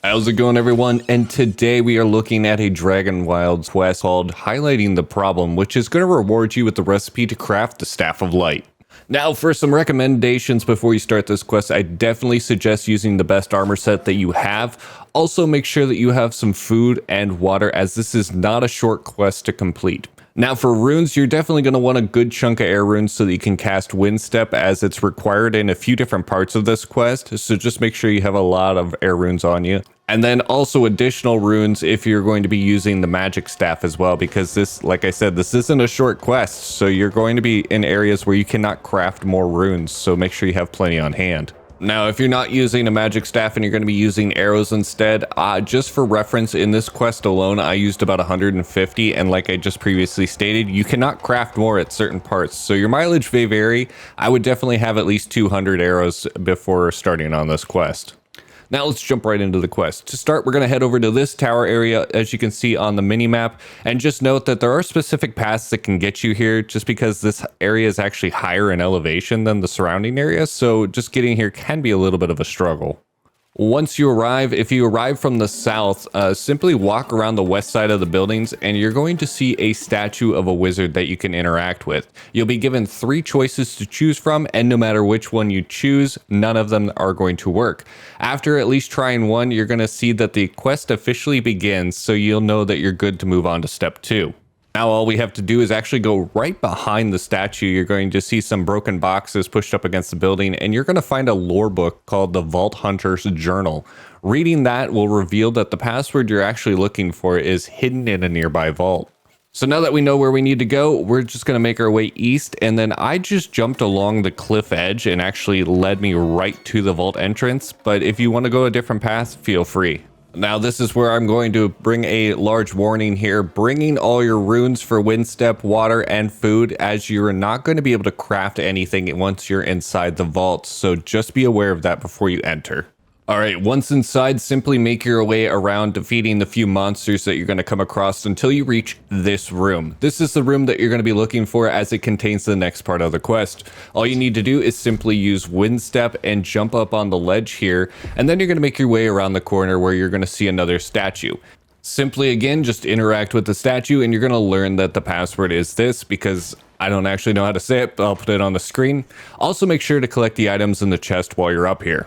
How's it going, everyone? And today we are looking at a Dragon Wilds quest called Highlighting the Problem, which is going to reward you with the recipe to craft the Staff of Light. Now, for some recommendations before you start this quest, I definitely suggest using the best armor set that you have. Also, make sure that you have some food and water, as this is not a short quest to complete. Now, for runes, you're definitely going to want a good chunk of air runes so that you can cast Windstep, as it's required in a few different parts of this quest, so just make sure you have a lot of air runes on you. And then also additional runes if you're going to be using the magic staff as well, because this, like I said, this isn't a short quest, so you're going to be in areas where you cannot craft more runes, so make sure you have plenty on hand. Now, if you're not using a magic staff and you're going to be using arrows instead, just for reference, in this quest alone, I used about 150, and like I just previously stated, you cannot craft more at certain parts, so your mileage may vary. I would definitely have at least 200 arrows before starting on this quest. Now let's jump right into the quest. To start, we're going to head over to this tower area, as you can see on the mini-map, and just note that there are specific paths that can get you here, just because this area is actually higher in elevation than the surrounding area, so just getting here can be a little bit of a struggle. Once you arrive, if you arrive from the south, simply walk around the west side of the buildings and you're going to see a statue of a wizard that you can interact with. You'll be given 3 choices to choose from, and no matter which one you choose, none of them are going to work. After at least trying one, you're going to see that the quest officially begins, so you'll know that you're good to move on to step 2. Now all we have to do is actually go right behind the statue. You're going to see some broken boxes pushed up against the building, and you're going to find a lore book called the Vault Hunter's Journal. Reading that will reveal that the password you're actually looking for is hidden in a nearby vault. So now that we know where we need to go, we're just going to make our way east, and then I just jumped along the cliff edge and actually led me right to the vault entrance, but if you want to go a different path, feel free. Now this is where I'm going to bring a large warning here, bringing all your runes for Windstep, water, and food, as you're not going to be able to craft anything once you're inside the vault, so just be aware of that before you enter. Alright, once inside, simply make your way around defeating the few monsters that you're going to come across until you reach this room. This is the room that you're going to be looking for, as it contains the next part of the quest. All you need to do is simply use Windstep and jump up on the ledge here, and then you're going to make your way around the corner where you're going to see another statue. Simply again, just interact with the statue and you're going to learn that the password is this, because I don't actually know how to say it, but I'll put it on the screen. Also make sure to collect the items in the chest while you're up here.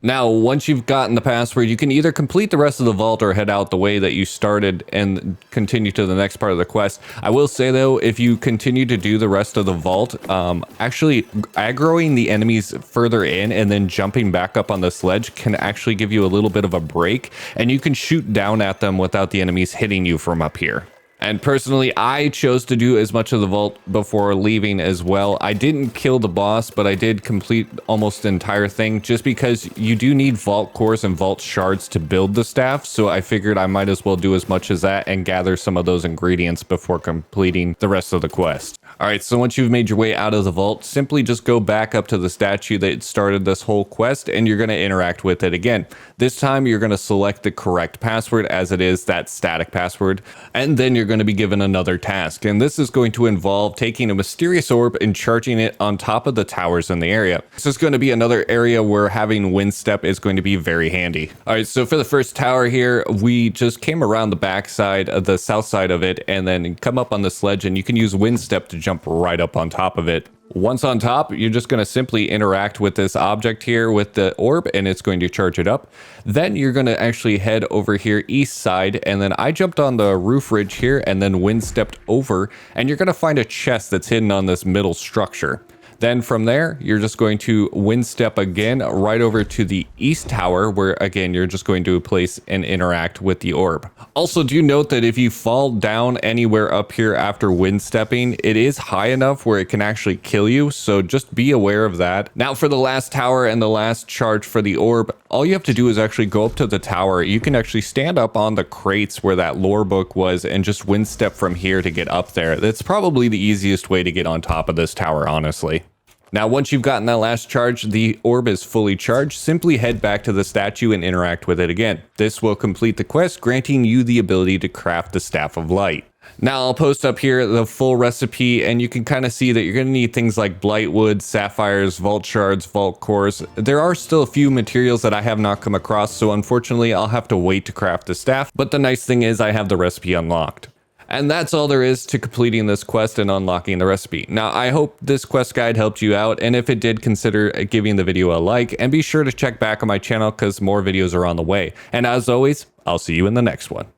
Now, once you've gotten the password, you can either complete the rest of the vault or head out the way that you started and continue to the next part of the quest. I will say though, if you continue to do the rest of the vault, actually aggroing the enemies further in and then jumping back up on this ledge can actually give you a little bit of a break, and you can shoot down at them without the enemies hitting you from up here. And personally, I chose to do as much of the vault before leaving as well. I didn't kill the boss, but I did complete almost the entire thing, just because you do need vault cores and vault shards to build the staff, so I figured I might as well do as much as that and gather some of those ingredients before completing the rest of the quest. Alright, so once you've made your way out of the vault, simply just go back up to the statue that started this whole quest, and you're going to interact with it again. This time you're going to select the correct password, as it is that static password, and then you're going to be given another task, and this is going to involve taking a Mysterious Orb and charging it on top of the towers in the area. This is going to be another area where having Windstep is going to be very handy. Alright, so for the first tower here, we just came around the back side of the south side of it and then come up on this ledge, and you can use Windstep to jump right up on top of it. Once on top, you're just going to simply interact with this object here with the orb, and it's going to charge it up. Then you're going to actually head over here east side, and then I jumped on the roof ridge here and then Windstepped over, and you're going to find a chest that's hidden on this middle structure. Then from there, you're just going to Windstep again right over to the east tower, where again, you're just going to place and interact with the orb. Also, do note that if you fall down anywhere up here after Windstepping, it is high enough where it can actually kill you, so just be aware of that. Now for the last tower and the last charge for the orb, all you have to do is actually go up to the tower. You can actually stand up on the crates where that lore book was and just Windstep from here to get up there. That's probably the easiest way to get on top of this tower, honestly. Now, once you've gotten that last charge, the orb is fully charged. Simply head back to the statue and interact with it again. This will complete the quest, granting you the ability to craft the Staff of Light. Now I'll post up here the full recipe, and you can kind of see that you're going to need things like Blightwood, Sapphires, Vault Shards, Vault Cores. There are still a few materials that I have not come across, so unfortunately I'll have to wait to craft the staff, but the nice thing is I have the recipe unlocked. And that's all there is to completing this quest and unlocking the recipe. Now, I hope this quest guide helped you out, and if it did, consider giving the video a like, and be sure to check back on my channel because more videos are on the way. And as always, I'll see you in the next one.